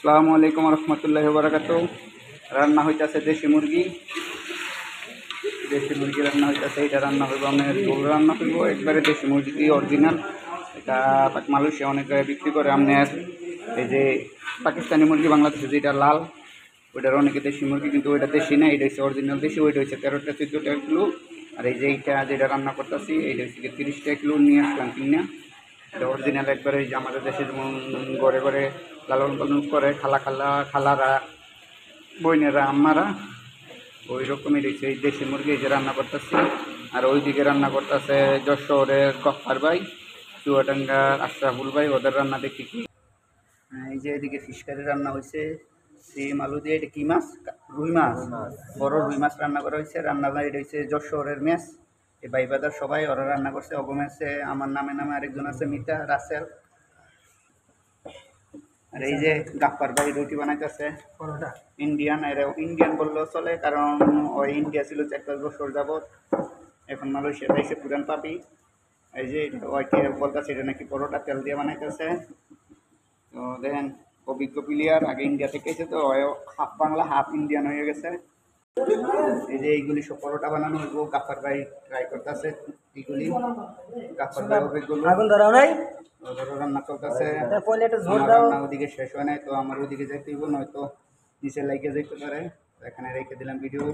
আসসালামু আলাইকুম রহমতুল্লাহি ওয়া বারাকাতুহু। রান্না হইতাছে দেশি মুরগি রান্না হইতাছে। এটা রান্না হইব আপনার ঝোল রান্না হইব একবারে দেশি মুরগি অরিজিনাল। এটা মালয়েশিয়া অনেক জায়গায় বিক্রি করে। আপনার এই যে পাকিস্তানি মুরগি বাংলাদেশে যেটা লাল, ওইটার অনেকে দেশি মুরগি, কিন্তু ওইটা দেশি না, এটা হচ্ছে অরিজিনাল দেশি। ওইটা হচ্ছে 13-14 টাকা কিলো। আর এই যে এইটা যেটা রান্না করতেছি এইটা হচ্ছে 30 টাকা কিলো নিয়ে আসলাম কিনা। এটা অরিজিনাল একবারে। এই যে আমাদের দেশে যেমন ঘরে ঘরে লালন পালন করে খালারা, বইনেরা, আম্মারা, ওই রকমই রয়েছে এই দেশি মুরগি। এই যে রান্না করতেছি। আর ওইদিকে রান্না করতেছে যশোরের গফফার ভাই, চুয়াডাঙ্গার আশরাফুল ভাই, ওদের রান্না দেখি কি। এই যে এদিকে ফিশ কারি রান্না হয়েছে, সিম আলু দিয়ে। এটা কী মাছ? রুই মাছ, বড় রুই মাছ রান্না করা হয়েছে। রান্না এটা হচ্ছে যশোরের ম্যাচ। এই ভাইবাদার সবাই ওরা রান্না করছে। অগমেছে আমার নামে আরেকজন আছে, মিতা, রাসেল। আর এই যে গাপ্পার ভাই রুটি বানাইতেছে, ইন্ডিয়ান। এরা ইন্ডিয়ান বললেও চলে, কারণ ওই ইন্ডিয়া ছিল 4-5 বছর যাবৎ, এখন মালয়েশিয়াতে এসে পুরান পাপি। এই যে ওইকে বলতেছে এটা নাকি পরোটা তেল দিয়ে বানাইতেছে। তো দেখেন, অভিজ্ঞ প্লেয়ার, আগে ইন্ডিয়া থেকে এসে, তো হাফ বাংলা হাফ ইন্ডিয়ান হয়ে গেছে। এই যে এইগুলি সব পরোটা বানানো হইব। গাফার ভাই ট্রাই করতেছে এইগুলি। গাফার ভাই অভিজ্ঞ রান্না চলতেছে। রান্না ওদিকে শেষ হয় নাই, তো আমার ওইদিকে যাইতে হইব, নয়তো নিচে লাইকে যাইতে পারে। এখানে রেখে দিলাম ভিডিও।